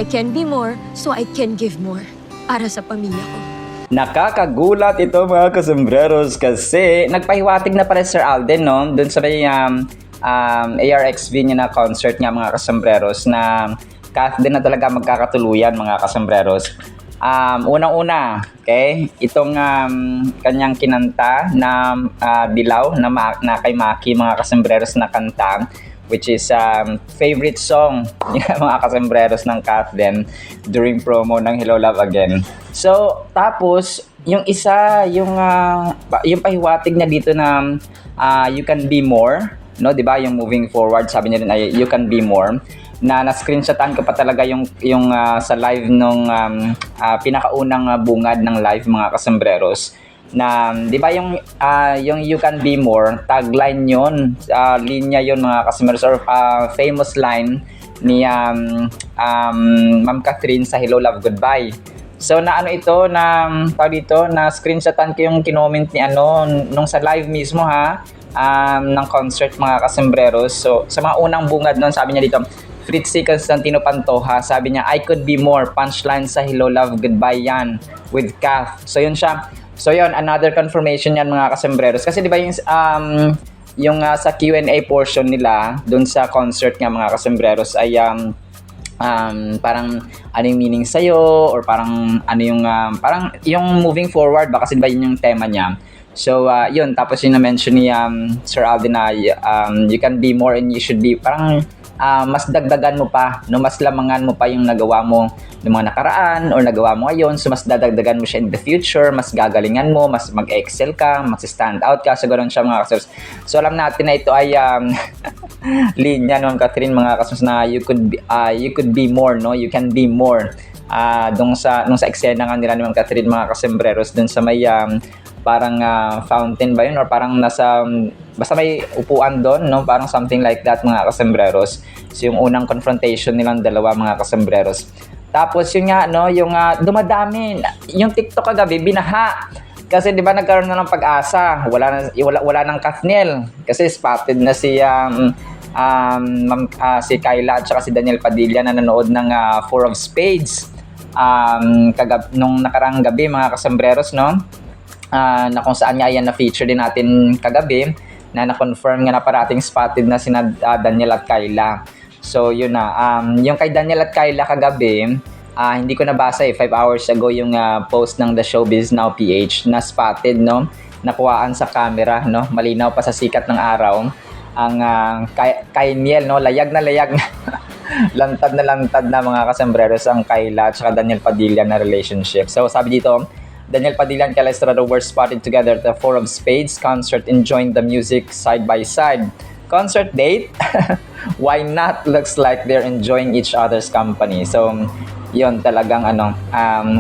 can be more so I can give more para sa pamilya ko. Nakakagulat ito mga kasembreros kasi nagpahiwatig na pala Sir Alden, no? Doon sa may ARXV niya na concert nga mga kasembreros na Kath din na talaga magkakatuluyan mga kasembreros. Unang-una, okay, itong kanyang kinanta na Dilaw na kay Maki mga kasembreros na kanta, which is favorite song mga kasembreros ng Kath din during promo ng Hello Love Again. So, tapos yung isa, yung pahiwatig na dito na you can be more, no, 'di ba? Yung moving forward, sabi niya rin ay you can be more. Na-screenshotan ko pa talaga yung sa live nung pinakaunang bungad ng live mga kasembreros na 'di ba yung you can be more tagline yon, linya yon mga kasembreros, or famous line ni Ma'am Catherine sa Hello Love Goodbye. So na ito na tawag dito, na screenshotan ko yung kinoment ni nung sa live mismo ng concert mga kasembreros. So sa mga unang bungad noon, sabi niya dito, Fritzy Constantino Pantoja, sabi niya, I could be more, punchline sa Hello Love Goodbye yan with Kath. So yun siya. So yun, another confirmation yan mga kasembreros. Kasi di ba yung sa Q&A portion nila dun sa concert nga mga kasembreros ay parang ano yung meaning sa'yo, or parang ano yung parang yung moving forward ba, kasi di ba yun yung tema niya. So yun, tapos yung na-mention ni Sir Alden na you can be more and you should be, parang mas dagdagan mo pa, no, mas lamangan mo pa yung nagawa mo ng mga nakaraan or nagawa mo ngayon. So mas dadagdagan mo siya in the future, mas gagalingan mo, mas mag-excel ka, mas stand out ka. So ganoon siya mga kasers. So alam natin na ito ay linya ng Catherine mga kasers na you could be more, no, you can be more. Nung sa eksena nga nila ni Ma'am Catherine mga kasembreros dun sa may parang fountain ba yun, or parang nasa basta may upuan doon, no, parang something like that mga kasembreros. So yung unang confrontation nilang dalawa mga kasembreros. Tapos yun nga, no, yung dumadami yung TikTok kagabi binaha kasi di ba nagkaroon na ng pag-asa, wala nang Kathniel kasi spotted na si si Kyla at saka si Daniel Padilla na nanood ng Four of Spades nung nakarang gabi mga kasembreros, no, na kung saan nga yan na-feature din natin kagabi, na na-confirm nga na parating spotted na sina Daniel at Kyla. So yun na, yung kay Daniel at Kyla kagabi, hindi ko nabasa 5 hours ago yung post ng The Showbiz Now PH na spotted, no, nakuhaan sa camera, no, malinaw pa sa sikat ng araw ang kay Niel, no, layag na lantad na mga kasembreros ang Kyla at saka Daniel Padilla na relationship. So sabi dito, Daniel Padilla and Kyla Estrada were spotted together at the Four of Spades concert, enjoying the music side by side. Concert date? Why not? Looks like they're enjoying each other's company. So, yun talagang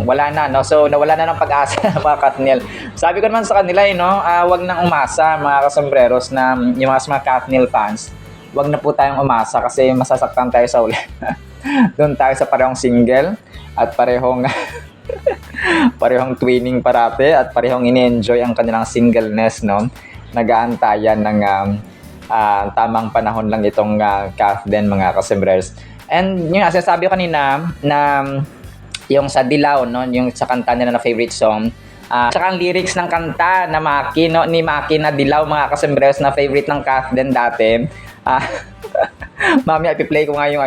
wala na, no? So, nawala na ng pag-asa mga Kathniel. Sabi ko naman sa kanila, no, wag nang umasa mga kasembreros, na yung mga Kathniel fans, wag na po tayong umasa kasi masasaktan tayo sa uli. Doon tayo sa parehong single at parehong twinning parate at parehong ini-enjoy ang kanilang singleness, no? Nag-aantayan ng tamang panahon lang itong Kath din mga kasembreros. And yung sinasabi ko kanina na yung sa Dilaw, no, yung sa kanta nila na favorite song, tsaka ang lyrics ng kanta na Maki, no, ni Maki na Dilaw mga kasembreros na favorite ng Kath din dati. Mamaya ipi-play ko nga yung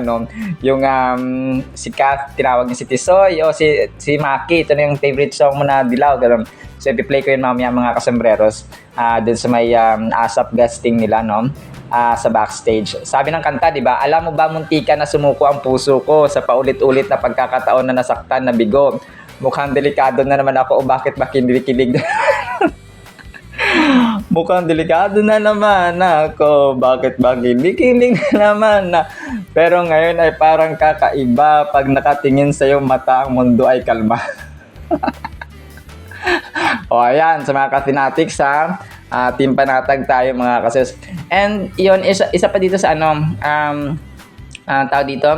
si Kath, tinawag niya si Tisoy, o si Maki, ito na yung favorite song mo na Dilaw, ganun. So ipi-play ko yun mamaya mga kasembreros dun sa may ASAP guesting nila, no, sa backstage. Sabi ng kanta, di ba, alam mo ba muntika na sumuko ang puso ko sa paulit-ulit na pagkakataon na nasaktan na bigo. Mukhang delikado na naman ako, o bakit ba kinikilig? Mukhang delikado na naman ako, bakit ba kinikilig na naman na? Pero ngayon ay parang kakaiba, pag nakatingin sa iyong mata ang mundo ay kalma. O ayan, sa mga Kathinatics team panatag tayo mga kases. And yun, isa pa dito sa tawag dito,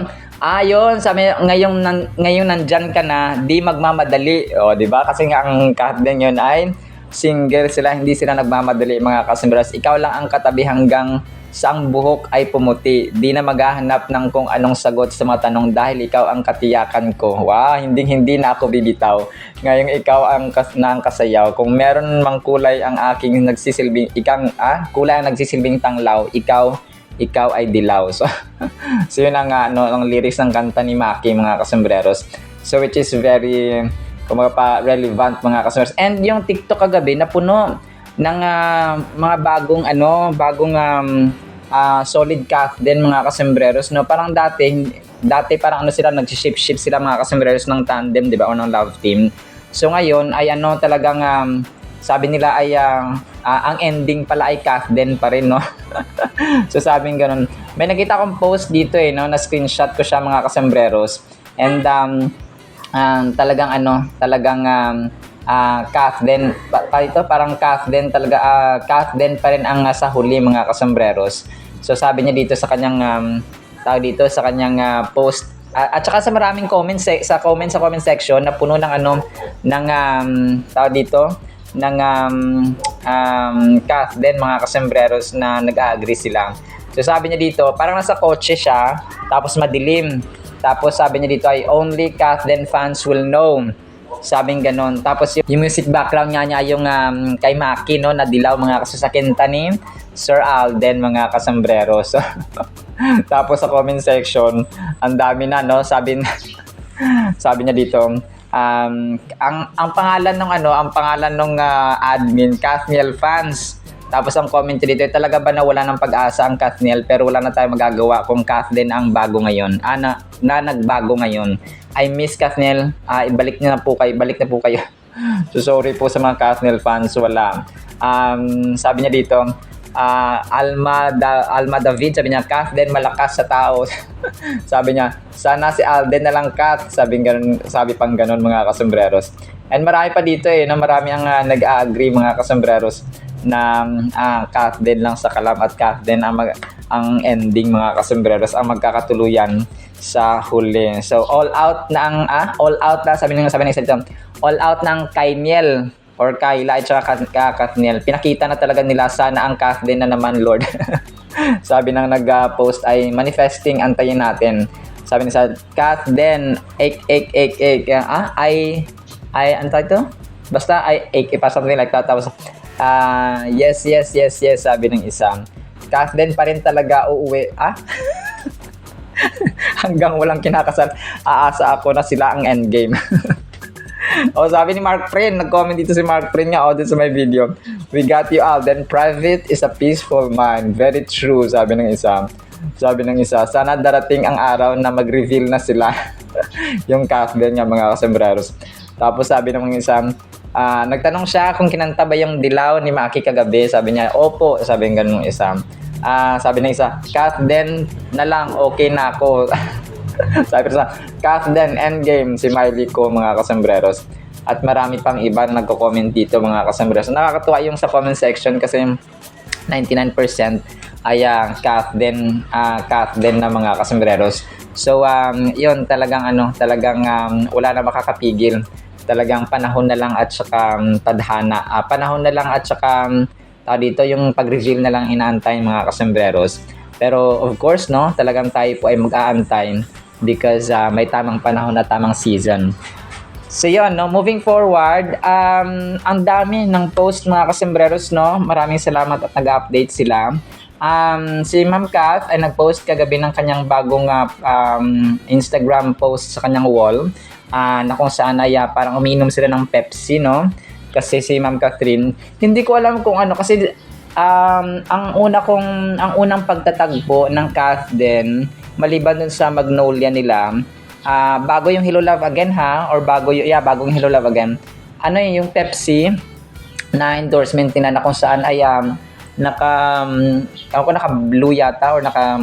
yun, sabi ngayong nandyan ka na, di magmamadali. O, di ba? Kasi nga ang Kath din yun ay single sila, hindi sila nagmamadali mga kasombreros. Ikaw lang ang katabi hanggang sa ang buhok ay pumuti. Di na maghahanap ng kung anong sagot sa mga tanong dahil ikaw ang katiyakan ko. Wow, hindi na ako bibitaw. Ngayong ikaw ang kasayaw. Kung meron mang kulay ang aking nagsisilbing, kulay ang nagsisilbing tanglaw, ikaw ay dilaw. So yun ang, ang lyrics ng kanta ni Maki mga kasombreros. So which is very relevant mga kasombreros. And yung TikTok kagabi napuno ng mga bagong solid calf din mga kasombreros, no? Parang dati parang sila nag-ship sila mga kasombreros ng tandem, di ba, o ng love team. So ngayon ay talagang sabi nila ay ang ending pala ay calf din pa rin, no? So sabing ganun. May nakita akong post dito no, na screenshot ko siya mga kasombreros. And talagang calf din parang calf din talaga, calf din pa rin ang sa huli mga kasombreros. So sabi niya dito sa kanyang post, at saka sa maraming comments sa comment section na puno ng calf din mga kasombreros na nag-agree sila. So sabi niya dito, parang nasa kotse siya tapos madilim. Tapos sabi niya dito ay only calf din fans will know. Sabing ganon. Tapos yung music background niya yung kay Maki, no, na dilaw mga kasusakinta ni Sir Alden mga kasombreros. So, tapos sa comment section, ang dami na, no, sabi niya dito, ang pangalan ng admin, Kathniel fans. Tapos ang comment dito, talaga ba na wala ng pag-asa ang Kathniel, pero wala na tayong magagawa kung Kath din ang bago ngayon. Na nagbago ngayon. I miss Kathniel. Balik na po kayo. So sorry po sa mga Kathniel fans, wala. Sabi niya dito, Alma David, sabi niya, Kath din malakas sa tao. Sabi niya, sana si Alden na lang Kath. Sabi pang ganun mga kasombreros. And marami pa dito no, marami ang nag-agree mga kasombreros na Kath din lang sa kalam at Kath din ang ending mga kasombreros, ang magkakatuluyan sa huli. So all out na sabi ng isa, all out ng Kainiel or Kayla at saka Kathniel. Pinakita na talaga nila, sana ang Kath din na naman, Lord. Sabi ng nag-post ay manifesting, antayin natin. Sabi niya, Kath din, ano ito? Basta something like that. Tapos yes, sabi ng isa. Kath din pa rin talaga uuwi. Hanggang walang kinakasal, aasa ako na sila ang endgame. O sabi ni Mark Prin, nag-comment dito si Mark Prin nga dito sa my video. We got you, Alden. Private is a peaceful mind. Very true, sabi ng isa. Sana darating ang araw na mag-reveal na sila. Yung Kath din nga mga kasombreros. Tapos sabi ng isa, nagtanong siya kung kinanta ba yung dilaw ni Maki kagabi. Sabi niya, opo. Sabi ng ganun isa. Sabi ng isa, Kath din na lang, okay na ako. Sabi ko Kath din, endgame, si Miley ko mga kasombreros. At marami pang iba na nagko-comment dito mga kasombreros. Nakakatuwa yung sa comment section kasi 99% ay Kath din na mga kasombreros. So yun, talagang wala na makakapigil. Talagang panahon na lang at saka tadhana. Panahon na lang at saka dito yung pag-reveal na lang inaantay mga kasombreros. Pero of course, no, talagang tayo po ay mag-aantay because may tamang panahon at tamang season. So yun, no, moving forward, ang dami ng post mga kasombreros, no. Maraming salamat at nag-update sila. Si Ma'am Kath ay nag-post kagabi ng kanyang bagong Instagram post sa kanyang wall, na kung saan ay parang umiinom sila ng Pepsi, no. Kasi si Ma'am Catherine, hindi ko alam kung ano, kasi ang unang pagtatagpo ng Kath din, maliban dun sa Magnolia nila, bago yung Hello Love Again bagong Hello Love Again, yung Pepsi na endorsement nila, na kung saan ay naka blue yata or naka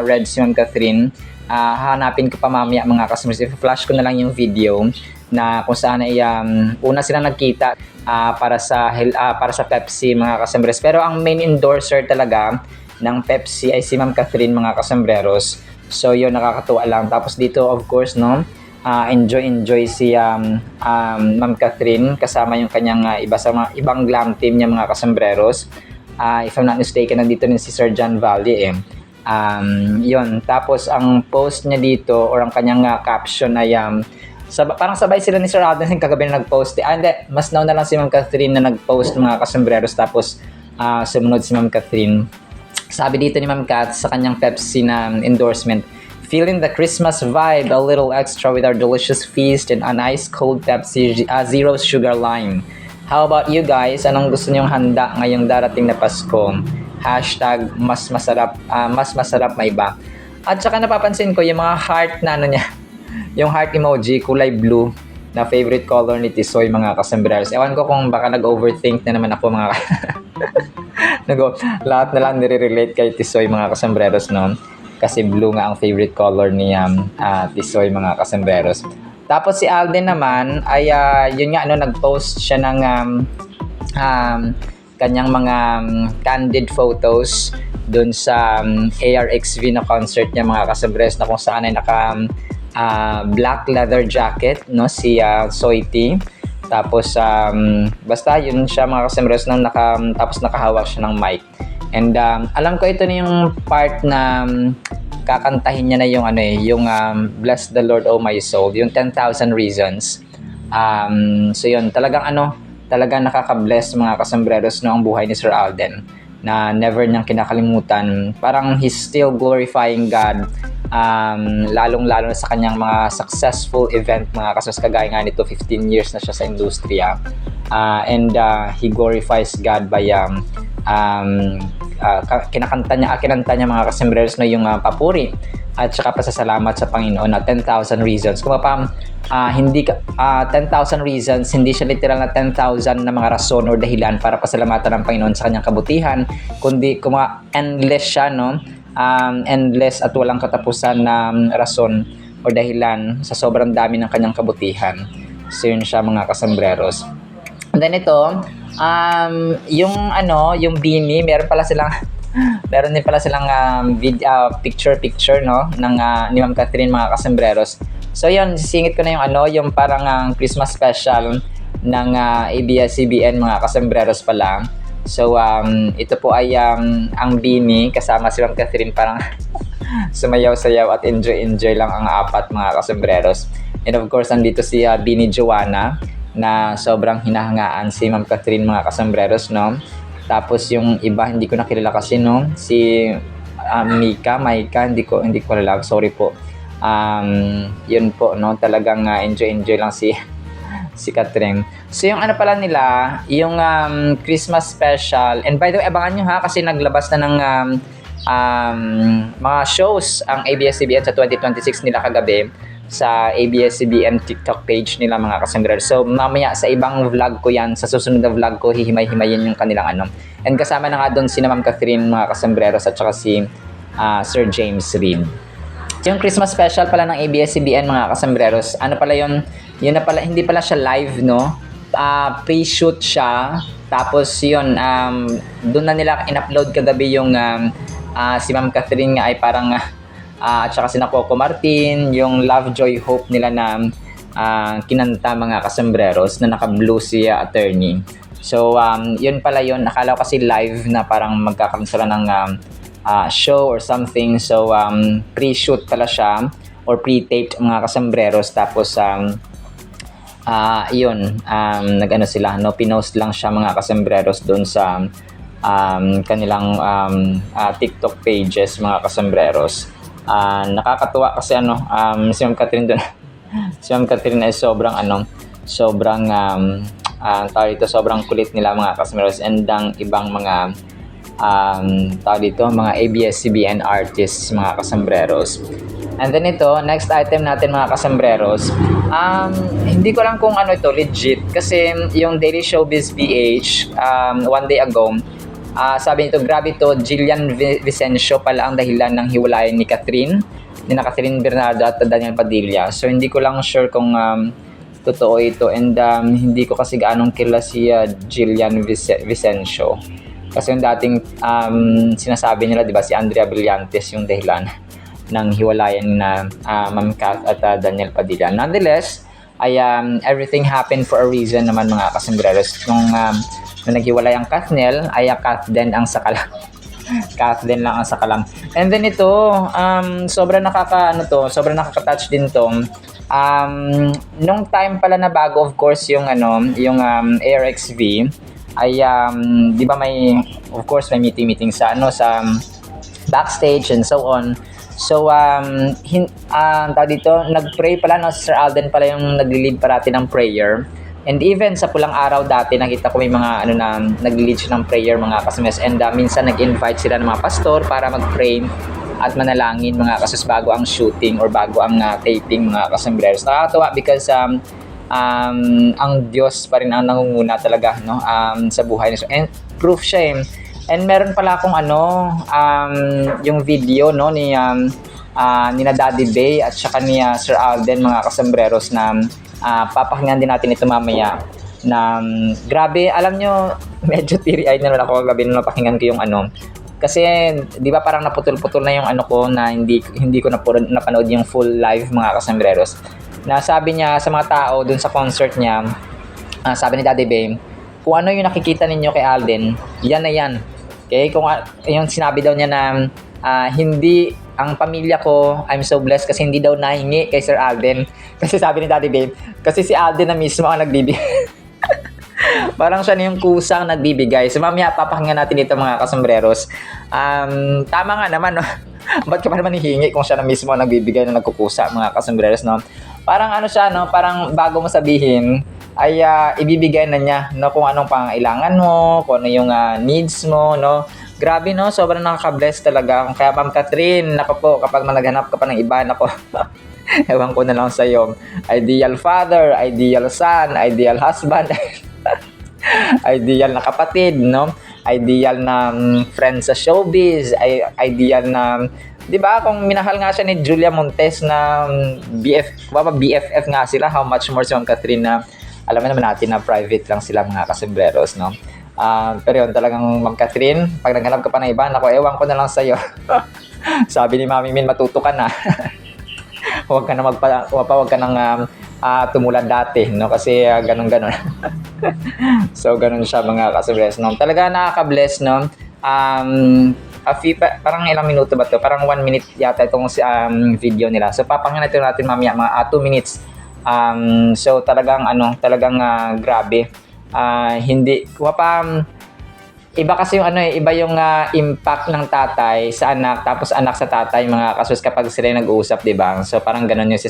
red si Ma'am Catherine. Hanapin ko pa mamaya mga customers, flash ko na lang yung video na kung saan ay una sila nagkita para sa Pepsi mga kasombreros. Pero ang main endorser talaga ng Pepsi ay si Ma'am Catherine mga kasombreros. So yun, nakakatuwa lang. Tapos dito of course, no, enjoy si Ma'am Catherine kasama yung kanyang iba sa mga ibang glam team niya mga kasembreros. If I'm not mistaken, nandito rin si Sir John Valle eh. Yun. Tapos ang post niya dito or ang kanyang caption ay parang sabay sila ni Sir Alden kagabi na nag-post. Hindi, mas nauna lang si Ma'am Catherine na nag-post mga kasembreros tapos sumunod si Ma'am Catherine. Sabi dito ni Ma'am Cat sa kanyang Pepsi na endorsement, "Feeling the Christmas vibe a little extra with our delicious feast and an ice cold Pepsi zero sugar lime. How about you guys? Anong gusto niyong handa ngayong darating na Pasko? Hashtag mas masarap may iba." At saka napapansin ko yung mga heart na ano niya, yung heart emoji, kulay blue, na favorite color ni Tisoy mga kasembreros. Ewan ko kung baka nag-overthink na naman ako mga lahat na lang nire-relate kay Tisoy mga kasembreros, no? Kasi blue nga ang favorite color ni Tisoy mga kasembreros. Tapos si Alden naman ay yun nga nag-post siya ng kanyang mga candid photos doon sa ARXV na concert niya mga kasembreros, na kung saan ay naka black leather jacket, no, si Soiti. Tapos basta yun siya mga kasembreros nang tapos nakahawak siya ng mic. And alam ko ito na yung part na kakantahin niya na yung yung Bless the Lord oh my soul, yung 10,000 Reasons. So yun, talagang nakaka-bless mga kasembreros no ang buhay ni Sir Alden, na never niyang kinakalimutan. Parang he's still glorifying God, lalong-lalo na sa kanyang mga successful event mga kasos, kagaya nga nito 15 years na siya sa industriya. And he glorifies God by kinanta niya mga kasembreros na yung papuri at saka pasasalamat sa Panginoon na 10,000 reasons. Kung hindi 10,000 reasons, hindi siya literal na 10,000 na mga rason o dahilan para pasalamatan ng Panginoon sa kanyang kabutihan, kundi endless siya, no? Endless at walang katapusan na rason o dahilan sa sobrang dami ng kanyang kabutihan. So yun siya mga kasembreros. And then ito, yung beanie, meron din pala silang picture no ng ni Ma'am Catherine mga kasembreros. So yun, sisingit ko na yung parang Christmas special ng ABS-CBN mga kasembreros pala. So ito po ay ang beanie kasama si Ma'am Catherine, parang sumayaw-sayaw at enjoy lang ang apat mga kasembreros. And of course, andito si Beanie Joanna na sobrang hinahangaan si Ma'am Catherine mga kasembreros, no? Tapos yung iba hindi ko nakilala kasi, no? Si Maika, hindi ko kilala, sorry po. Yun po, no? Talagang enjoy lang si Catherine. So yung pala nila, yung Christmas special. And by the way, abangan nyo ha, kasi naglabas na ng mga shows ang ABS-CBN sa 2026 nila kagabi sa ABS-CBN TikTok page nila mga kasembreros. So mamaya sa ibang vlog ko yan, sa susunod na vlog ko, hihimay-himayin yung kanilang And kasama na nga doon si Ma'am Catherine mga kasembreros at saka si Sir James Reid. Yung Christmas special pala ng ABS-CBN mga kasembreros, pala yun na pala, hindi pala siya live, no? Pre-shoot siya. Tapos yun, doon na nila in-upload kagabi yung si Ma'am Catherine nga ay parang at saka si Coco Martin, yung Love, Joy, Hope nila na kinanta mga kasembreros na naka-blue si attorney. So yun pala yun, nakala ko kasi live na parang magkakaroon sila ng show or something. So pre-shoot pala siya or pre-taped mga kasembreros. Tapos yun, sila, no, pinost lang siya mga kasembreros doon sa kanilang TikTok pages mga kasembreros. Nakakatuwa kasi si Ma'am Catherine doon. Si Ma'am Catherine ay sobrang sobrang kulit nila mga kasembreros, and ang ibang mga mga ABS-CBN artists mga kasembreros. And then ito, next item natin mga kasembreros, hindi ko lang kung ito legit, kasi yung Daily Showbiz PH one day ago, sabi nito, grabe to, Jillian Vicencio pala ang dahilan ng hiwalayan ni Catherine Bernardo at Daniel Padilla. So hindi ko lang sure kung totoo ito, and hindi ko kasi gaanong kilala si Jillian Vicencio. Kasi yung dating sinasabi nila, di ba, si Andrea Brillantes yung dahilan. ng hiwalayan na Ma'am Kath at Daniel Padilla. Nonetheless, ay everything happened for a reason naman mga kasembreros. Nung naghiwalay ang Kathnel, ay Kath din ang sakalang. Kath din lang ang sakalang. And then ito, sobrang sobrang nakaka-touch din to. Nung time pala na bago, of course, yung ARXV, ay di ba of course may meeting sa sa backstage and so on. So dito nagpray pala Sir Alden pala yung nagli-lead parati ng prayer. And even sa pulang araw dati nakita ko may mga nagli-lead siya ng prayer mga kasmes, and minsan nag-invite sila ng mga pastor para mag-pray at manalangin mga kasus bago ang shooting or bago ang taping mga kasembreros. Nakakatawa because ang Diyos pa rin ang nangunguna talaga sa buhay niya. And proof siya And meron pala akong yung video ni na Daddy Bay at saka ni Sir Alden mga kasembreros na papakinggan din natin ito mamaya. Na grabe, alam nyo, medyo teary-eyed na naman ako gabi nung napakinggan ko yung kasi di ba parang naputol-putol na yung ko na hindi ko napanood yung full live mga kasembreros. Na sabi niya sa mga tao dun sa concert niya, sabi ni Daddy Bay, kung ano yung nakikita ninyo kay Alden, yan na yan. Okay? Kung yung sinabi daw niya na hindi ang pamilya ko, I'm so blessed kasi hindi daw nahingi kay Sir Alden. Kasi sabi ni Daddy Bay, kasi si Alden na mismo ang nagbibigay. Parang siya na yung kusang nagbibigay. So mamaya papakinggan natin ito mga kasembreros. Tama nga naman, no? Ba't ka pa naman hihingi kung siya na mismo ang nagbibigay na nagkukusa mga kasembreros, no? Parang siya, no? Parang bago mo sabihin, ay ibibigay na niya, no? Kung anong pangailangan mo, kung ano yung needs mo, no? Grabe, no? Sobrang nakaka-bless talaga. Kaya Ma'am Catherine, nako po, kapag naghanap ka pa ng iba, nako. Ewan ko na lang sa iyo. Ideal father, ideal son, ideal husband, ideal na kapatid, no? Ideal na friend sa showbiz, ideal na, di ba, kung minahal nga siya ni Julia Montes na BFF nga sila, how much more si Ma'am Catherine na, alam naman natin na private lang sila mga kasembreros, no? Pero yun, talagang Ma'am Catherine, pag naghanap ka pa ng iba, naku, ewan ko na lang sa'yo. Sabi ni Mami Min, matuto ka na. Huwag ka nang tumulad dati, no? Kasi ganun. So, ganun siya mga kasembreros, no? Talaga nakaka-bless, no? Parang ilang minuto ba to? Parang 1 minute yata itong video nila. So, papakinggan natin mamaya, mga 2 minutes. So, talagang grabe. Hindi, iba kasi yung iba yung impact ng tatay sa anak, tapos anak sa tatay mga kasus kapag sila nag-uusap, di ba? So, parang ganun yung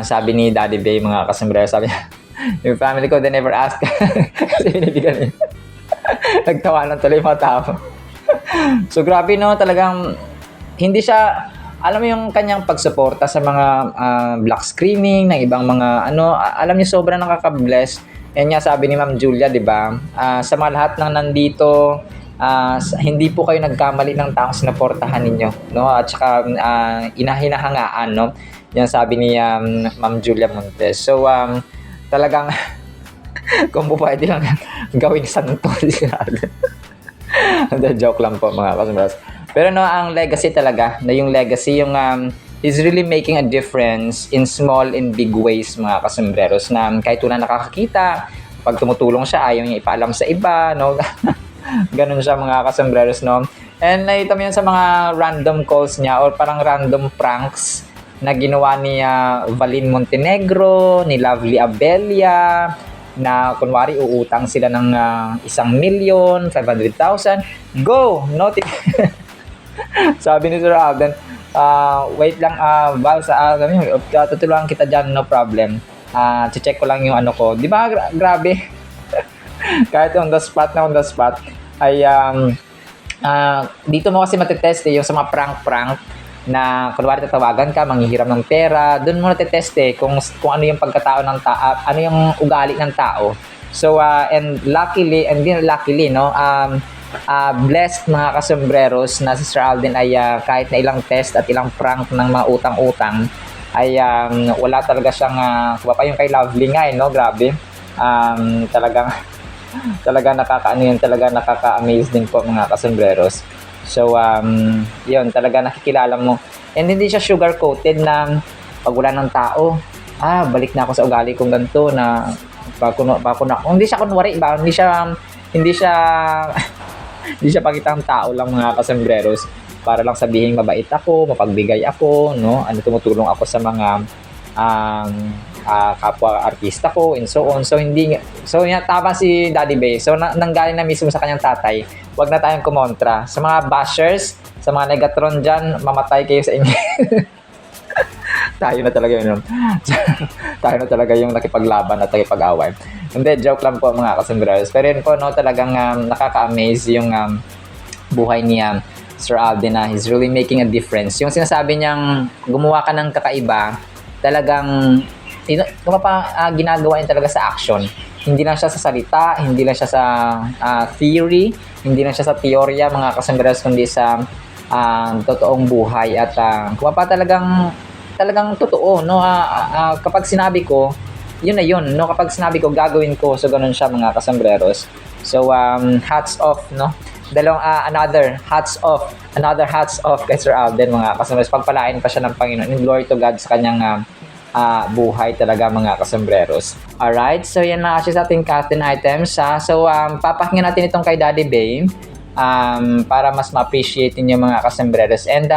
sabi ni Daddy Bay mga kasembreros, sabi niya, yung family ko, they never ask. Kasi binibigyan niya. Nagtawanan tuloy mga tao. So, grabe, no? Talagang, hindi siya, alam mo yung kanyang pagsuporta sa mga black screening, ng ibang mga, alam niyo, sobrang nakaka-bless. Yan nga sabi ni Ma'am Julia, di ba? Sa mga lahat ng nandito, hindi po kayo nagkamali ng taong sinuportahan ninyo, no? At saka hinahangaan, no? Yan sabi ni Ma'am Julia Montes. So, talagang kung po pwede lang gawing santo si Alden. Joke lang po mga kasembreros. Pero no, ang legacy talaga, na yung legacy, yung is really making a difference in small and big ways mga kasembreros, na kahit wala nakakakita, pag tumutulong siya, ayaw niya ipaalam sa iba, no? Ganun siya mga kasembreros, no? And nakita mo yun sa mga random calls niya or parang random pranks na ginawa ni Valin Montenegro, ni Lovely Abelia, na kunwari uutang sila ng 1,500,000. Go! Sabi ni Sir Alden, wait lang, Val, tutulungan kita dyan, no problem. Check ko lang yung ko. Di ba, grabe? Kahit on the spot, ay, dito mo kasi matetest yung sa mga prank, na kunwari tatawagan ka, manghihiram ng pera, doon mo natetest kung ano yung pagkatao ng tao, ano yung ugali ng tao. So, and luckily, no, blessed mga kasembreros na si Sir Alden ay kahit na ilang test at ilang prank ng mga utang-utang ay wala talaga siyang pa yung kay Lovely nga no, grabe. Talaga nakaka-amaze din po mga kasembreros. So, yun, talaga nakikilala mo. And hindi siya sugar-coated na pag wala ng tao, balik na ako sa ugali kong ganito na hindi siya kunwari ba? Hindi siya hindi siya pakitang tao lang mga kasembreros para lang sabihin mabait ako, mapagbigay ako, no? Tumutulong ako sa mga kapwa artista ko and so on. So tama si Daddy Bay. So nanggaling na mismo sa kanyang tatay. Wag na tayong kumontra. Sa mga bashers, sa mga negatron dyan, mamatay kayo sa inyo. Tayo na talaga yun. Tayo na talaga yung nakipaglaban at nakipag-away. Hindi, joke lang po mga kasembreros. Pero yun po, no, talagang nakaka-amaze yung buhay niya, Sir Alden, na he's really making a difference. Yung sinasabi niyang gumawa ka ng kakaiba, talagang ginagawa niya talaga sa action. Hindi lang siya sa salita, hindi lang siya sa theory, hindi lang siya sa teorya mga kasembreros, kundi sa totoong buhay. At talagang totoo, no? Kapag sinabi ko, yun na yun, no? Kapag sinabi ko, gagawin ko. So, ganun siya mga kasembreros. So, hats off, no? Another hats off kay Sir Alden, mga kasembreros. Pagpalain pa siya ng Panginoon. And glory to God sa kanyang buhay talaga, mga kasembreros. Alright, so yan na actually sa ating content items. So, papakinggan natin itong kay Daddy Bay para mas ma-appreciate niyo mga kasembreros. And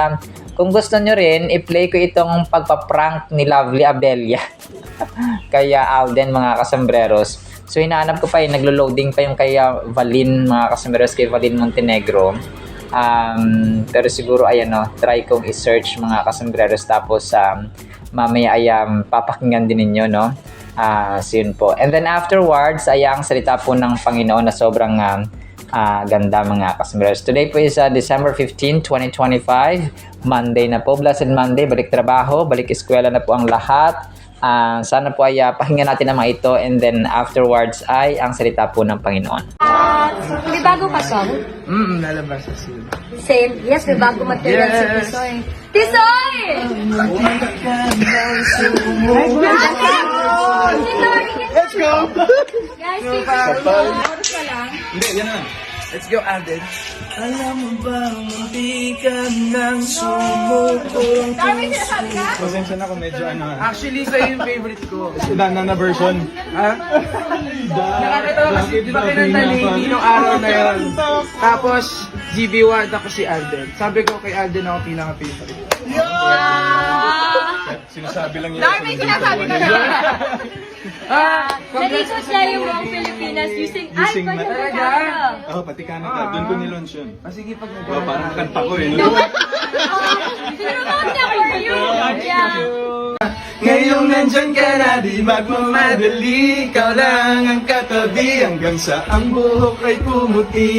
kung gusto nyo rin, i-play ko itong pagpa-prank ni Lovely Abelia kay Alden, mga kasembreros. So hinahanap ko pa naglo-loading pa yung kay Valin, mga kasembreros, kay Valin Montenegro. Pero siguro ayan, no, try kong i-search mga kasembreros, tapos mamaya ay papakinggan din ninyo, no. So yun po. And then afterwards ay ang salita po ng Panginoon na sobrang ganda mga kasembreros. Today po is December 15, 2025. Monday na po. Blessed Monday. Balik trabaho, balik eskwela na po ang lahat. Sana po ay pakinggan natin ang mga ito, and then afterwards ay ang salita po ng Panginoon. May bago ka song? Lalabas sa scene. Same. Yes, may bago material si Yes. Tisoy. Tisoy! Let's go! Guys, oras pa lang. Hindi, yan na. Let's go, Alden. Alam mo ba, hindi ka nang sumukong. Darwin, sinasabi ka? Pasensya na kung medyo Actually, sa'yo yung favorite ko. na version. Ha? Nakakatawa kasi, di ba kinanta ni Hindi nung araw na yun? Tapos, GB Ward ako si Alden. Sabi ko kay Alden ako pinaka-favorite. Sinasabi lang Darwin, sinasabi ka na. Na-research niya yung buong Pilipinas using Using iPad. Talaga? Oh, pati Canada. Doon ko nilaunch yun. Sige, pag Oh, parang kanta ko eh. No, Sinunod niya for you. Yeah. Ngayong nandyan ka na, di magmamadali. Ikaw lang ang katabi hanggang sa ang buhok ay pumuti.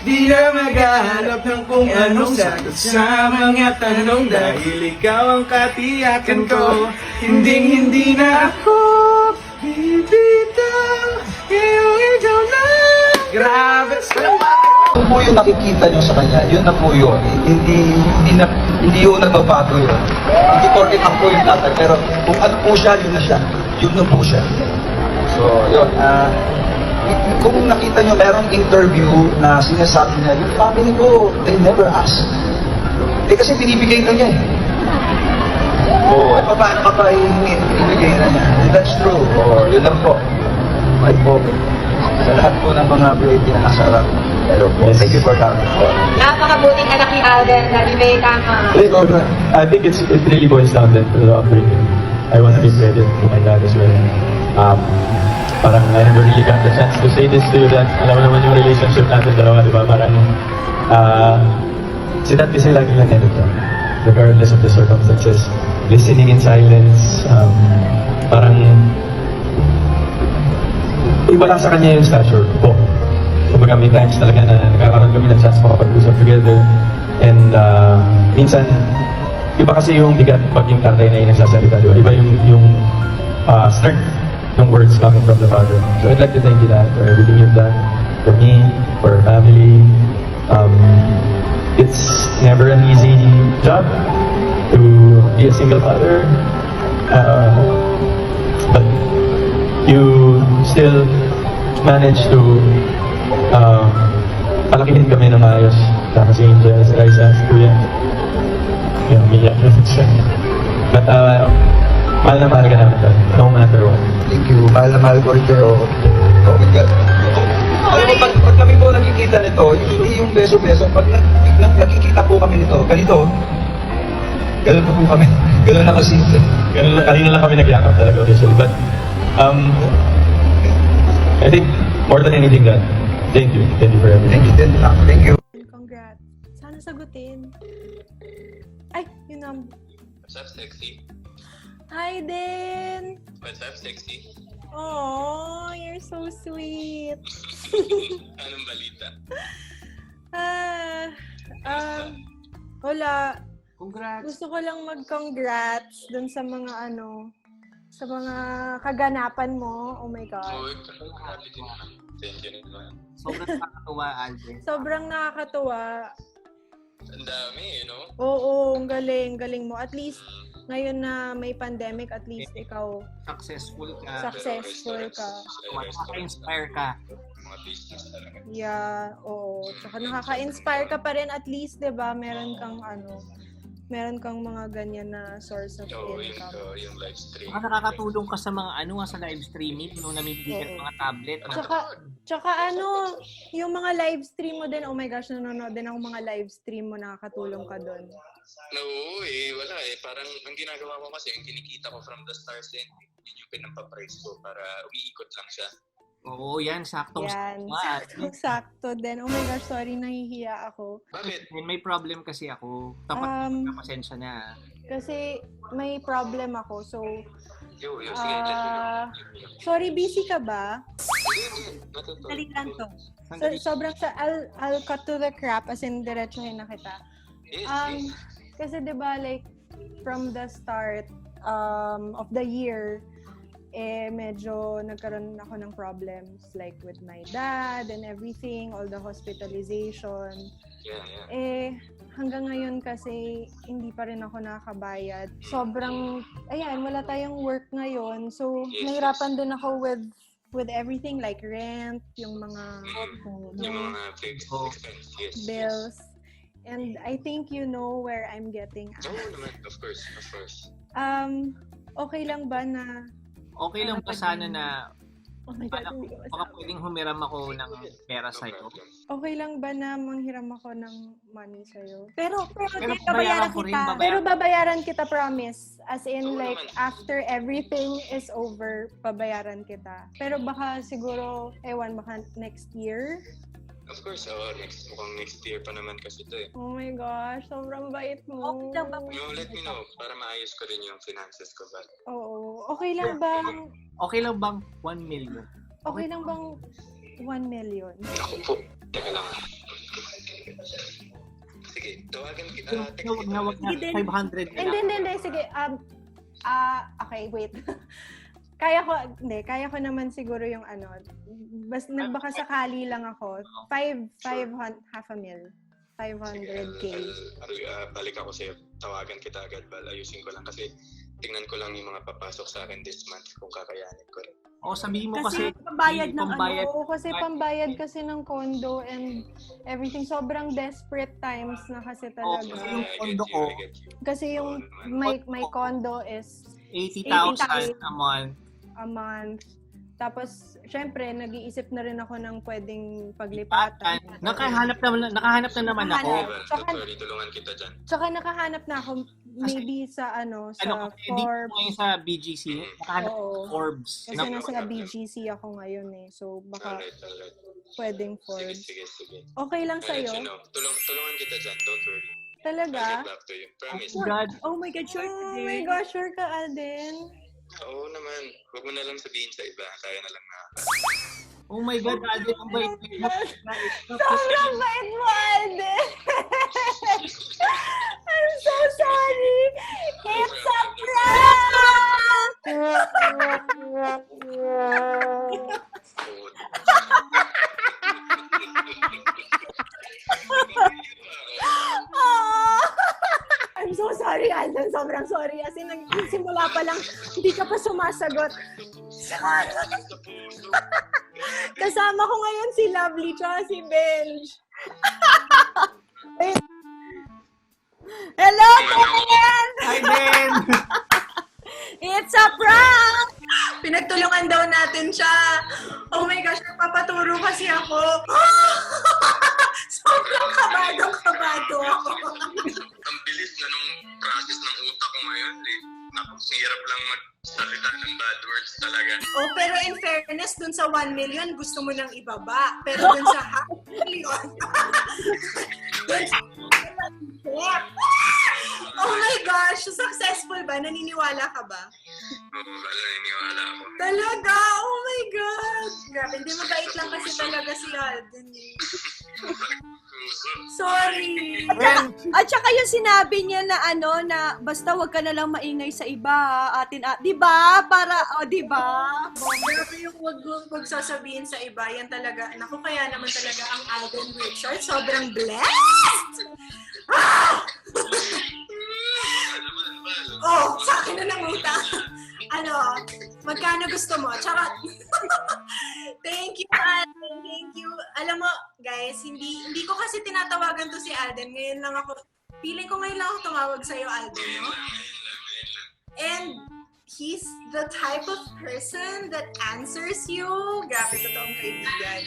Di na maghahanap ng kung anong sagot sa mga tanong, dahil ikaw ang katiyakan ko. Hinding-hindi na ako bibitaw, ngayong ikaw na. Grabe sa Kung po yung nakikita nyo sa kanya, yun na po yun. Hindi yun nagbabago yun. Hindi porket ako yung tatay, pero kung ano po siya, yun na siya. Yun na po siya. So, yun. Kung nakita nyo, merong interview na sinasabi niya, yung family ko, they never ask. Kasi binibigay na niya eh. Paano ka pa ibigay na niya? That's true. Yun lang po. May po. Sa lahat po ng mga creative na nasarap. Hello po. Thank you for coming po. Napakabuting anak ni Alden, Daddy Bay, tama. I think it really boils down to the upbringing. I want to give credit to my dad as well. Parang I never really got the chance to say this to you, that alam mo naman yung relationship natin dalawa, di ba? Parang si dad kasi lagi lang ganito, regardless of the circumstances. Listening in silence, parang iba lang sa kanya yung stature po. Kumbaga may times talaga na nagkakaroon kami ng chance makapag-usap together. And minsan, iba kasi yung bigat pag yung tatay na yung nagsasalita, di ba? Iba yung strength ng words coming from the father. So I'd like to thank you, Dad, for everything you've done for me, for our family. It's never an easy job to be a single father. But you still manage to palakihin kami ng ayos. Tsaka si Angel, si Raisa, si Kuya. Kaya umiyak na siya. But, mahal na mahal ka namin doon, no matter what. Thank you. Mahal na mahal ko rin kayo. Oh my God. Alam mo, pag kami po nakikita nito, hindi yung beso-beso. Pag nakikita po kami nito, ganito. Ganun po kami. Ganun na kasi. Ganun lang, kanina lang kami nagyakap talaga officially. But, I think, more than anything that, thank you. Thank you for everything. Thank you din. Thank you. Congrats. Sana sagutin. Ay, yun ang... What's up, sexy? Hi, din! What's up, sexy? Oh, you're so sweet. Anong balita? Wala. Congrats. Gusto ko lang mag-congrats dun sa mga sa mga kaganapan mo. Oh my God. Oh, grabe din naman. Thank you naman. Sobrang nakakatuwa, Alden. Sobrang nakakatuwa. Ang dami, Oo, ang galing mo. At least, ngayon na may pandemic, at least ikaw Successful ka. successful ka. Nakaka-inspire ka. Mga business talaga. Yeah, oo. Tsaka nakaka-inspire ka pa rin at least, 'di ba? Meron kang mga ganyan na source of Oo, income. yung live stream. Baka nakakatulong ka sa mga sa live streaming, nung namimili ka ng mga tablet. Tsaka yung mga live stream mo din, oh my gosh, nanonood din ako mga live stream mo, nakakatulong ka doon. No, wala Parang ang ginagawa ko kasi, yung kinikita ko from the stars din, yun yung pinampaprice ko para umiikot lang siya. Oo, yan. Saktong Sakto din. Oh my gosh, sorry, nahihiya ako. Bakit? May problem kasi ako. Tapat pasensya na. Kasi may problem ako, so... Sige, let me know. Sorry, busy ka ba? Natutuwa. Dali lang to. Sobrang I'll cut to the crap, as in diretsuhin na kita. Yes. Kasi 'di ba, like from the start of the year, medyo nagkaroon ako ng problems like with my dad and everything, all the hospitalization. Yeah. Hanggang ngayon kasi hindi pa rin ako nakakabayad. Sobrang wala tayong work ngayon. So nahirapan din ako with everything like rent, yung mga Yung mga fixed expense, yes. bills. And I think you know where I'm getting at. Oo naman, of course. Okay lang ba na... Okay lang ba sana na Oh my God, hindi ko baka masabi. pwedeng humiram ako ng pera sa'yo? Okay lang ba na manghiram ako ng money sa'yo? Pero babayaran ko rin, Pero babayaran kita, promise. As in, Oo like, naman. after everything is over, babayaran kita. Pero baka siguro, baka next year? Of course, mukhang next year pa naman kasi ito eh. Oh my gosh, sobrang bait mo. Let me know para maayos ko rin yung finances ko ba. Oo. Okay lang bang 1 million? Okay lang bang 1 million? Ako po. Teka lang. Sige, tawagan kita. Text kita. Wag na 500 na lang. Hindi. Sige. Okay, wait. Kaya ko naman siguro yung baka sakali lang ako. 500,000. 500K. Balik ako sa'yo. Tawagan kita agad, Bal. Ayusin ko lang kasi tingnan ko lang yung mga papasok sa akin this month kung kakayanin ko rin. Sabihin mo kasi pambayad ng Oo, kasi pambayad kasi ng condo and everything. Sobrang desperate times na kasi talaga. kasi yung I condo get ko, you, I get you. Kasi yung my condo is 80,000 a month. a month. Tapos, syempre, nag-iisip na rin ako ng pwedeng paglipatan. Nakahanap na naman ako. Bal, don't worry, tulungan kita dyan. Tsaka nakahanap na ako maybe sa sa Kasi dito Forbes. ngayon sa BGC, nakahanap Oo. ng Forbes. Kasi nasa BGC ako ngayon eh. So, baka Alright. pwedeng Sige, Forbes. sige. Okay lang I'll let sa'yo? you know. Tulungan kita dyan, don't worry. Talaga? I'll get back to you. Promise. God, Oh my God, sure Oh ka my din. gosh, sure ka, Alden? Oo naman. Huwag mo na lang sabihin sa iba. Kaya na lang na. oh my God, Alden, ang bait mo. Sobrang bait mo, Alden! I'm so sorry! It's a prank! I'm so sorry, Alden. Sobrang sorry. As in, nagsimula pa lang, hindi ka pa sumasagot. Kasama ko ngayon si Lovely tsaka si Benj. Hello, Ben! Hi, Ben! It's a prank! Pinagtulungan daw natin siya. Oh my gosh, nagpapaturo kasi ako. Sobrang kabado ako. Ang bilis na nung process ng utak ko ngayon eh. Naku, hirap lang magsalita ng bad words talaga. Oh, pero in fairness, dun sa 1 million, gusto mo nang ibaba. Pero dun sa half million, dun sa oh my gosh, successful ba? Naniniwala ka ba? Oo, naniniwala ako. Talaga? Oh my God! Grabe, hindi mabait lang kasi talaga si Alden eh. Sorry. At saka yung sinabi niya na ano, na basta wag ka na lang maingay sa iba, di ba? Para, di ba? Grabe yung wag sasabihin sa iba, yan talaga. Naku, kaya naman talaga ang Alden Richard, sobrang blessed! Ah! Oh, sa akin na nangutang. Ano, magkano gusto mo? Charot. Thank you, Alden. Thank you. Alam mo, guys, hindi ko kasi tinatawagan to si Alden. Ngayon lang ako, feeling ko ngayon lang ako tumawag sa'yo, Alden, no? And he's the type of person that answers you. Grabe, totoong kaibigan.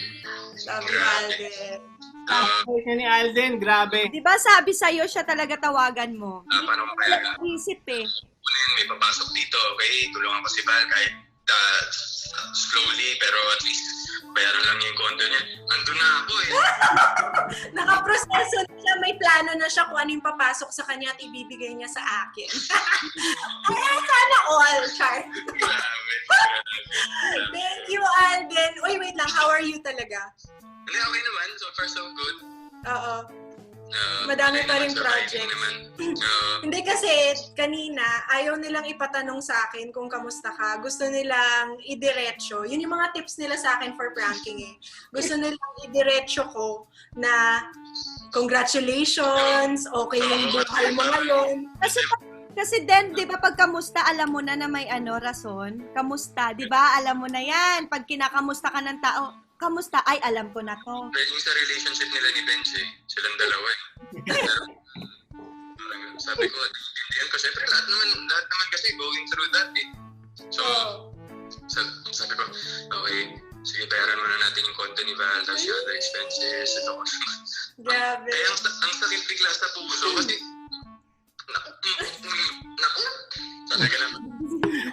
Love you, Alden. Siya ni Alden, grabe. Di ba sabi sa'yo siya talaga tawagan mo? Paano mo kaya? Isip eh. Una yun, may papasok dito, okay? Tulungan ko si Val kahit slowly, pero at least bayaran lang niya yung condo niya. Andun na ako eh. Nakaproseso na siya, may plano na siya kung ano yung papasok sa kanya at ibibigay niya sa akin. Ay, sana all, Char. Grabe. Thank you, Alden. Uy, wait lang, how are you talaga? Hindi, okay naman. So far, so good. Oo. Madami pa rin project. Hindi kasi kanina, ayaw nilang ipatanong sa akin kung kamusta ka. Gusto nilang idiretso. Yun yung mga tips nila sa akin for pranking eh. Gusto nilang idiretso ko na congratulations, okay yung buhay mo ngayon. Kasi then, di ba, pag kamusta, alam mo na may rason. Kamusta, di ba? Alam mo na yan. Pag kinakamusta ka ng tao, kamusta? Ay, alam ko na to. Yung sa relationship nila ni Benji, silang dalawa eh. Parang sabi ko, hindi ko. Siyempre, lahat naman kasi going through that eh. So, sabi ko, okay, sige, bayaran muna natin yung condo ni Val, tapos yung other expenses, ito ko. Grabe. Kaya ang sakit bigla sa puso kasi, naku, talaga naman.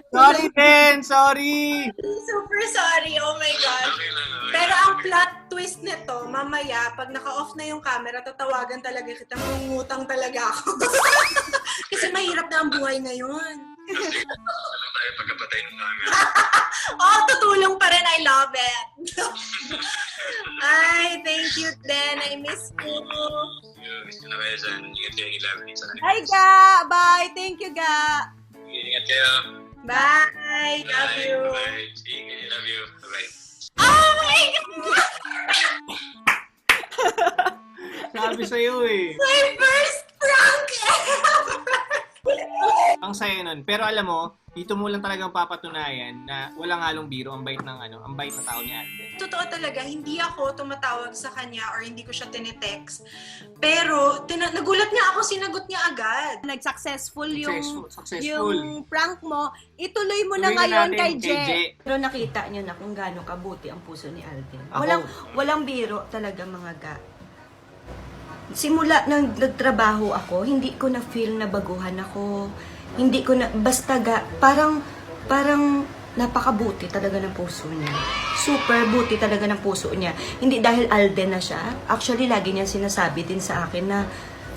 Sorry, Ben! Sorry! Super sorry, oh my God. Okay lang, okay. Pero ang plot twist nito, mamaya, pag naka-off na yung camera, tatawagan talaga kita, mangungutang talaga ako. Kasi mahirap na ang buhay ngayon. Alam tayo pagkapatay ng camera. Oh, tutulong pa rin. I love it. Ay, thank you, Den. I miss you. Gusto na kayo dyan. Ingat kayo ni Lovely sa kanila. Hi, Ga! Bye! Thank you, Ga! Ingat kayo. Bye. Love you. Bye. Sige, love you. Bye. Oh my God! Sabi sa'yo eh. My first prank ever! Ang saya nun. Pero alam mo, dito mo lang talagang papatunayan na walang halong biro ang bait ng ang bait na tao ni Alden. Totoo talaga, hindi ako tumatawag sa kanya or hindi ko siya tinitext. Pero nagulat niya ako, sinagot niya agad. Nag-successful Successful. yung prank mo. Ituloy mo na Tuloy na ngayon natin kay kay Je. Je. Pero nakita niyo na kung gaano kabuti ang puso ni Alden. Ako- Walang biro talaga mga ga. Simula nang nagtrabaho ako, hindi ko na feel na baguhan ako. Hindi ko na, basta ga, parang napakabuti talaga ng puso niya. Super buti talaga ng puso niya. Hindi dahil Alden na siya. Actually, lagi niya sinasabi din sa akin na,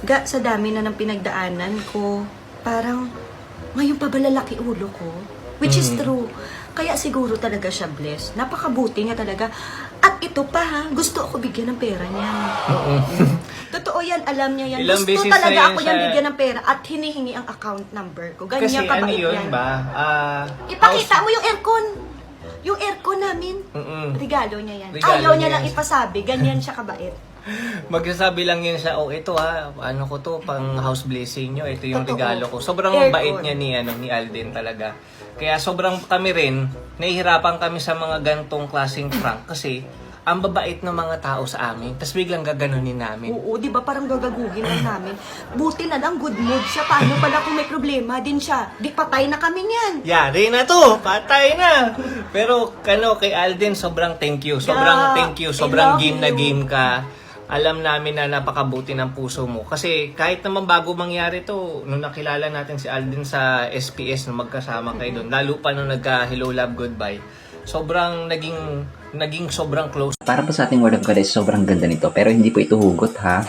ga, sa dami na ng pinagdaanan ko, parang, ngayon pa ba lalaki ulo ko? Which is true. Kaya siguro talaga siya blessed. Napakabuti niya talaga. At ito pa ha, gusto ako bigyan ng pera niya. Totoo yan, alam niya yan. Ilang Gusto beses na talaga yan ako yan siya- bigyan ng pera at hinihingi ang account number ko. Kasi Ganyan ano kabait yun yan. ba? Ipakita mo yung aircon. Yung aircon namin. Regalo niya yan. Regalo Ayaw niya niya lang yan. ipasabi. Ganyan siya kabait. Magsasabi lang yun siya, oh ito ano ko to, pang house blessing nyo, ito yung Totoo. regalo ko. Sobrang Aircon. bait niya ni Alden talaga. Kaya sobrang kami rin, nahihirapan kami sa mga gantong klaseng prank kasi ang babait ng mga tao sa amin, tapos biglang gaganunin namin. Oo, di ba parang gagagugin lang namin. Buti na lang good mood siya. Paano pala kung may problema din siya? Di patay na kami niyan. Yari na to, patay na. Pero kay Alden, sobrang thank you. Sobrang Yeah, thank you. I Sobrang love game na you. game ka. Alam namin na napakabuti ng puso mo. Kasi kahit naman bago mangyari to, nung nakilala natin si Alden sa SPS, nung magkasama kayo doon, lalo pa nung nagka-hello, love, goodbye, sobrang naging sobrang close. Para po sa ating Word of God ay sobrang ganda nito. Pero hindi po ito hugot ha.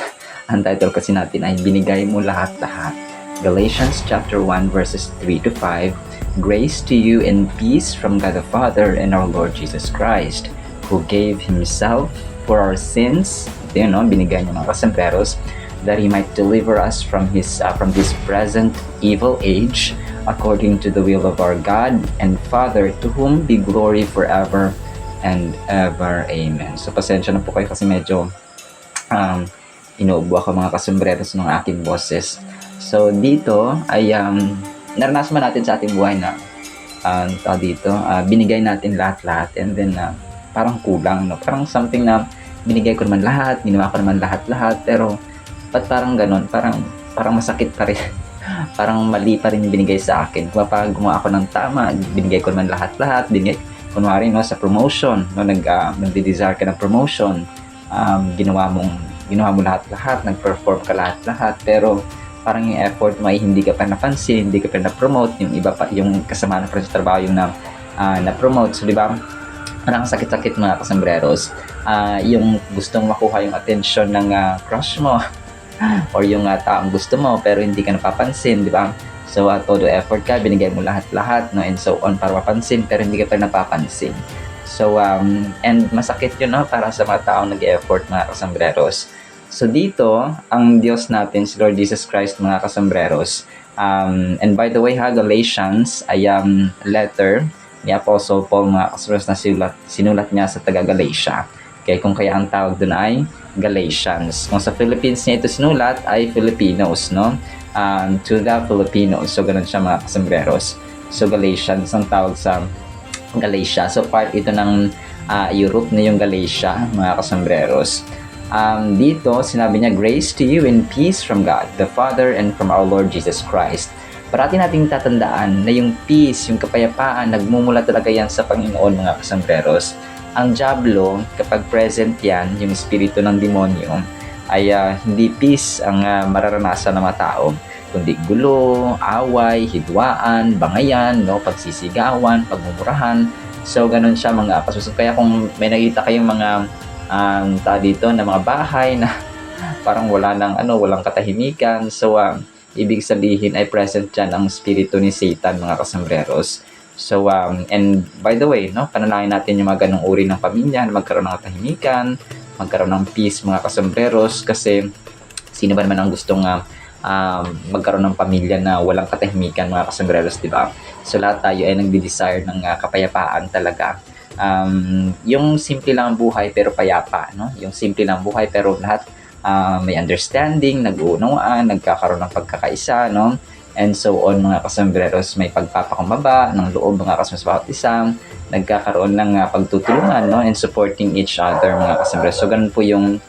Ang title kasi natin ay Binigay Mo Lahat-Lahat. Galatians chapter 1 verses 3 to 5. Grace to you and peace from God the Father and our Lord Jesus Christ, who gave Himself for our sins. Ito yun, no? Binigay niya mga kasamperos, that He might deliver us from this present evil age, according to the will of our God and Father, to whom be glory forever and ever. Amen. So, pasensya na po kayo kasi medyo inuubo ako mga kasambreros ng aking boses. So, dito ay naranasan man natin sa ating buhay na binigay natin lahat-lahat and then parang kulang, no? Parang something na binigay ko naman lahat, ginawa ko naman lahat-lahat, pero ba't parang ganun? Parang masakit pa rin. Parang mali pa rin binigay sa akin. Kapag gumawa ako ng tama, binigay ko naman lahat-lahat. Kunwari, no, sa promotion, no, nagde-desire ka ng promotion, ginawa mo lahat-lahat, nag-perform ka lahat-lahat, pero parang yung effort mo ay hindi ka pa napansin, hindi ka pa na-promote, yung iba pa, yung kasama na sa trabaho yung na-promote. So, di ba, parang sakit-sakit mga kasambreros. Yung gustong makuha yung attention ng crush mo or yung taong gusto mo pero hindi ka napapansin, di ba? So, todo effort ka, binigay mo lahat-lahat, no, and so on para mapansin pero hindi ka pa napapansin. So, and masakit yun, no, para sa mga taong nag-effort mga kasambreros. So, dito, ang Diyos natin, si Lord Jesus Christ, mga kasambreros. And by the way, Galatians ay letter ni Apostle Paul, mga kasambreros, na sinulat niya sa taga-Galatia. Okay, kung kaya ang tawag doon ay Galatians. Kung sa Philippines niya ito sinulat ay Filipinos, no? To the Filipinos. So, ganun siya mga kasambreros. So, Galatians ang tawag sa Galatia. So, part ito ng Europe na yung Galatia, mga kasambreros. Dito, sinabi niya, grace to you and peace from God, the Father, and from our Lord Jesus Christ. Parati nating tatandaan na yung peace, yung kapayapaan, nagmumula talaga yan sa Panginoon, mga kasambreros. Ang diablo, kapag present yan, yung espiritu ng demonyo, ay hindi peace ang mararanasan ng mga tao, kundi gulo, away, hidwaan, bangayan, no, pagsisigawan, pagmumurahan. So, ganun siya mga kasusok. Kaya kung may nakita kayong mga dito na mga bahay na parang walang katahimikan, so ibig sabihin ay present dyan ang espiritu ni Satan, mga kasambreros. So, and by the way, no, panalangin natin yung mga ganong uri ng pamilya na magkaroon ng katahimikan, magkaroon ng peace, mga kasambreros, kasi sino ba naman ang gustong magkaroon ng pamilya na walang katahimikan, mga kasambreros, di ba? So, lahat tayo ay nagde-desire ng kapayapaan talaga. Yung simple lang ang buhay pero payapa, no? Yung simple lang ang buhay pero lahat may understanding, nag-uunawaan, nagkakaroon ng pagkakaisa, no? And so on, mga kasambreros, may pagpapakumbaba ng loob, mga kasambreros, bawat isa, nagkakaroon ng pagtutulungan, no? And supporting each other, mga kasambreros. So, ganun po yung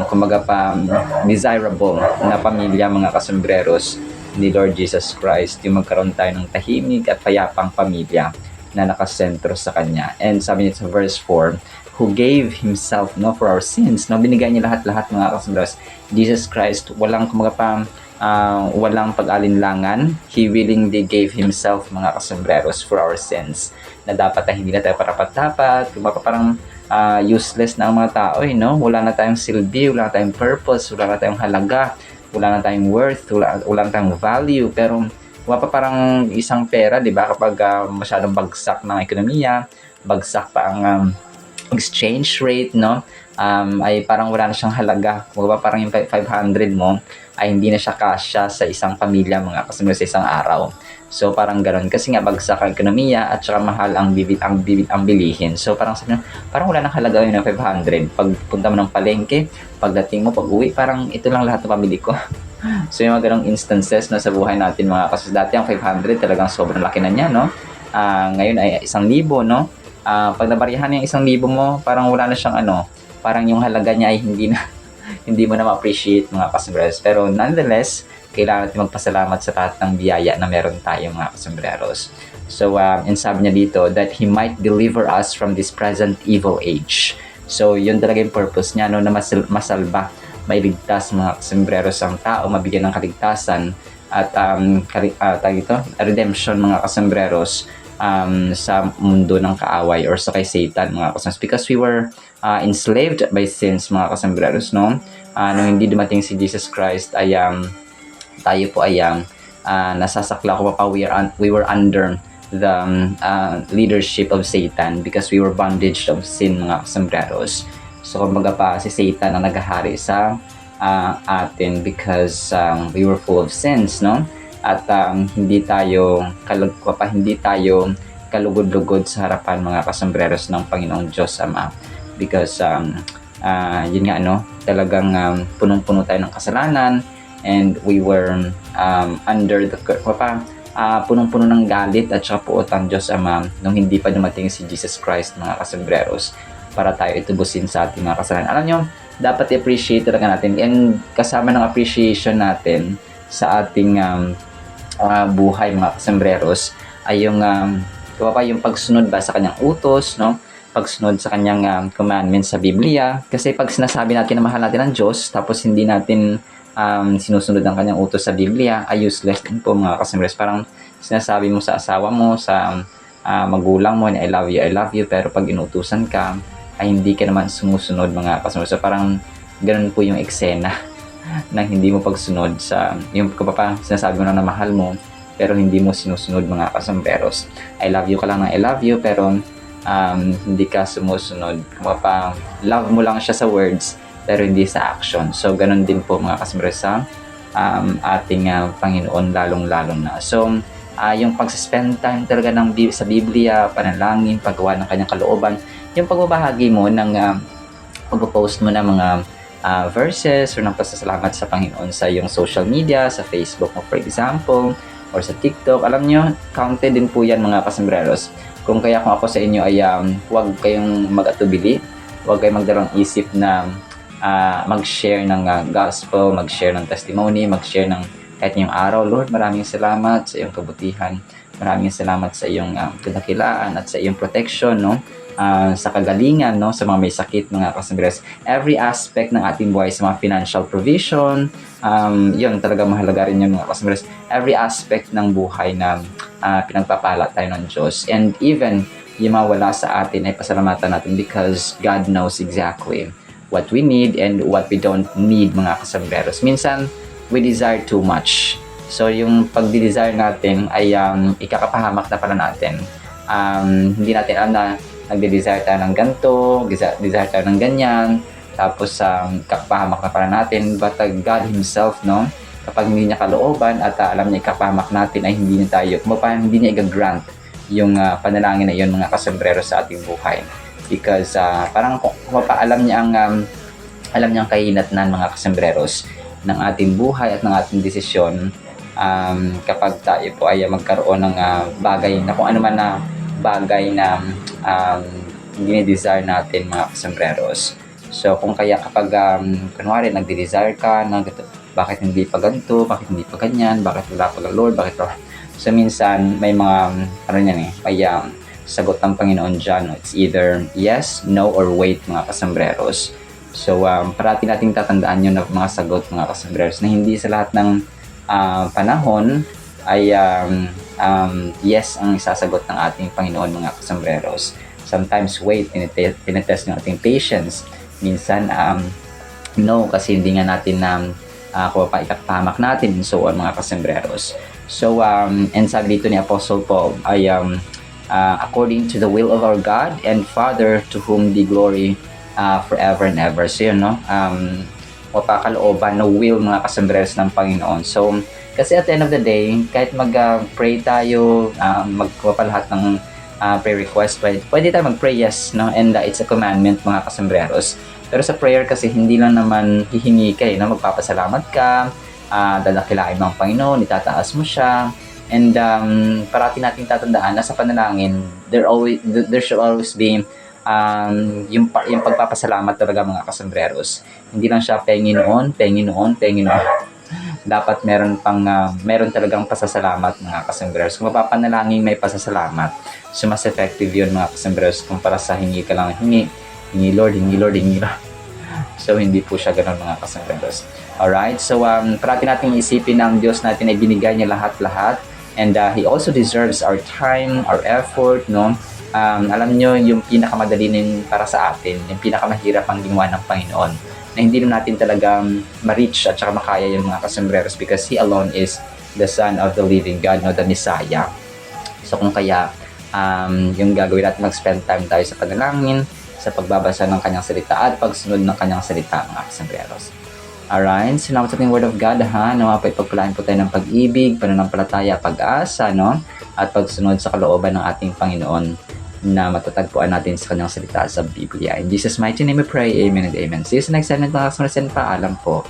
kumbaga pa desirable na pamilya, mga kasambreros, ni Lord Jesus Christ, yung magkaroon tayo ng tahimik at payapang pamilya na nakasentro sa Kanya. And sabi niya sa verse 4, who gave Himself, no, for our sins, no, binigay niya lahat-lahat, mga kasambreros. Jesus Christ, walang kumbaga pa walang pag-alinlangan. He willingly gave Himself, mga kasambreros, for our sins, na dapat ay hindi na tayo parapat-dapat, parang useless na ang mga tao, no? Wala na tayong silbi, wala na tayong purpose, wala na tayong halaga, wala na tayong worth, wala na tayong value, pero parang isang pera, di ba, kapag masyadong bagsak ng ekonomiya, bagsak pa ang exchange rate, no, ay parang wala na siyang halaga. Parang yung 500 mo ay hindi na siya kasya sa isang pamilya, mga kasama, sa isang araw. So, parang gano'n. Kasi nga, bagsak ang ekonomiya at saka mahal ang bilihin. So, parang sabi nyo, parang wala nang halaga yun ng 500. Pag punta mo ng palengke, pagdating mo, pag-uwi, parang ito lang lahat ng pamili ko. So, yung mga ganong instances na sa buhay natin, mga kasus, dati ang 500 talagang sobrang laki na niya, no? Ngayon ay 1,000, no? pag nabarihan yung 1,000 mo, parang wala na siyang parang yung halaga niya ay hindi mo na ma-appreciate mga kasambreros. Pero nonetheless, kailangan natin magpasalamat sa lahat ng biyaya na meron tayo mga kasambreros. So, and sabi niya dito, that He might deliver us from this present evil age. So, yun talaga yung purpose niya, no, na masalba, mailigtas mga kasambreros ang tao, mabigyan ng kaligtasan at redemption mga kasambreros sa mundo ng kaaway or sa kay Satan mga kasambreros. Because we were enslaved by sins mga kasambreros, no? Nung hindi dumating si Jesus Christ ay tayo po ay nasasakla ko pa, we were under the leadership of Satan because we were bondage of sin mga kasambreros. So kumbaga pa si Satan ang naghahari sa atin because we were full of sins, no? At hindi tayo kalugod-lugod sa harapan mga kasambreros ng Panginoong Diyos Ama because yun nga talagang punong-puno tayo ng kasalanan and we were under the punong-puno ng galit at saka puot ang Diyos Ama nung hindi pa dumating si Jesus Christ mga kasambreros para tayo itubusin sa ating mga kasalanan. Alam nyo, dapat i-appreciate talaga natin and kasama ng appreciation natin sa ating buhay mga kasambreros ay yung pagsunod ba sa kanyang utos, no? Pagsunod sa kanyang commandments sa Biblia. Kasi pag sinasabi natin na mahal natin ang Diyos tapos hindi natin sinusunod ang kanyang utos sa Biblia ay useless din po mga kasambreros. Parang sinasabi mo sa asawa mo, sa magulang mo na I love you, pero pag inutusan ka ay hindi ka naman sumusunod mga kasambreros. So parang ganun po yung eksena na hindi mo pagsunod sa yung sinasabi mo na mahal mo pero hindi mo sinusunod mga kasambreros. I love you ka lang ng I love you pero hindi ka sumusunod. Love mo lang siya sa words pero hindi sa action. So ganun din po mga kasambreros sa ating Panginoon lalong-lalong na. So yung pag-spend time talaga sa Biblia, panalangin, paggawa ng kanyang kalooban, yung pagbabahagi mo ng pag-post mo ng mga verses or ng pasasalamat sa Panginoon sa iyong social media, sa Facebook mo for example, or sa TikTok, alam nyo, counted din po yan mga kasambreros. Kung ako sa inyo ay huwag kayong mag-atubili, huwag kayong magdalang isip na mag-share ng gospel, mag-share ng testimony, mag-share ng kahit ngayong araw. Lord, maraming salamat sa iyong kabutihan. Maraming salamat sa iyong kadakilaan at sa iyong protection, no? Sa kagalingan, no? Sa mga may sakit, mga kasambreros. Every aspect ng ating buhay, sa mga financial provision, yun talaga mahalaga rin yun mga kasambreros. Every aspect ng buhay na pinagpapala tayo ng Diyos. And even yung mga wala sa atin ay pasalamatan natin because God knows exactly what we need and what we don't need mga kasambreros. Minsan, we desire too much. So, yung pag-desire natin ay ikakapahamak na pala natin. Hindi natin alam na nagde-desire tayo ng ganito, desire tayo ng ganyan, tapos kakapahamak na pala natin. But God Himself, no? Kapag hindi niya kalooban at alam niya ikapahamak natin ay hindi niya i-grant yung panalangin na yun mga kasombrero sa ating buhay. Because parang alam niya ang kahinatnan mga kasembreros ng ating buhay at ng ating desisyon kapag tayo po ay magkaroon ng bagay na kung ano man na bagay na dinidesire natin mga kasembreros. So kung kaya kapag kunwari nagde-desire ka na bakit hindi pa ganito, bakit hindi pa ganyan, bakit wala pa Lord, bakit pa. So minsan may mga may sagot ng Panginoon dyan. It's either yes, no, or wait mga kasembreros. So parati nating tatandaan yun na mga sagot mga kasembreros na hindi sa lahat ng panahon ay yes ang isasagot ng ating Panginoon mga kasembreros. Sometimes wait, tinetest ng ating patience. Minsan no, kasi hindi nga natin ikapahamak natin and so on mga kasembreros. So and sabi dito ni Apostle Paul ay according to the will of our God and Father, to whom be glory forever and ever. So yun, no? Mapakalooban na will mga kasembreros ng Panginoon. So kasi at the end of the day, kahit mag-pray tayo, magpapalahat ng prayer request, pwede tayo mag-pray, yes, no? And it's a commandment mga kasembreros. Pero sa prayer kasi hindi lang naman hihingi ka, no? Magpapasalamat ka, dadakilain mo ang Panginoon, itataas mo siya, And parati nating tatandaan na sa panalangin, there should always be yung pagpapasalamat talaga mga kasambreros. Hindi lang siya Panginoon. Dapat meron talagang pasasalamat mga kasambreros. Kung mapapanalangin may pasasalamat, so mas effective yun mga kasambreros kumpara sa hingi ka lang hingi Lord. So hindi po siya ganun mga kasambreros. Alright, so parati nating isipin na ang Diyos natin ay binigay niya lahat-lahat, and He also deserves our time, our effort, no? Alam nyo, yung pinakamadali para sa atin, yung pinakamahirap ang ginawa ng Panginoon, na hindi natin talagang ma-reach at saka makaya yung mga kasambreros, because He alone is the Son of the living God, no? The Messiah. So kung kaya, yung gagawin natin, mag-spend time tayo sa panalangin, sa pagbabasa ng kanyang salita at pagsunod ng kanyang salita mga kasambreros. Alright, salamat sa ating Word of God, ha? Nawapay pagpalain po tayo ng pag-ibig, pananampalataya, pag-asa, no? At pagsunod sa kalooban ng ating Panginoon na matatagpuan natin sa kanyang salita sa Biblia. In Jesus' mighty name we pray, amen and amen. See you sa next segment mga kasambreros, paalam po.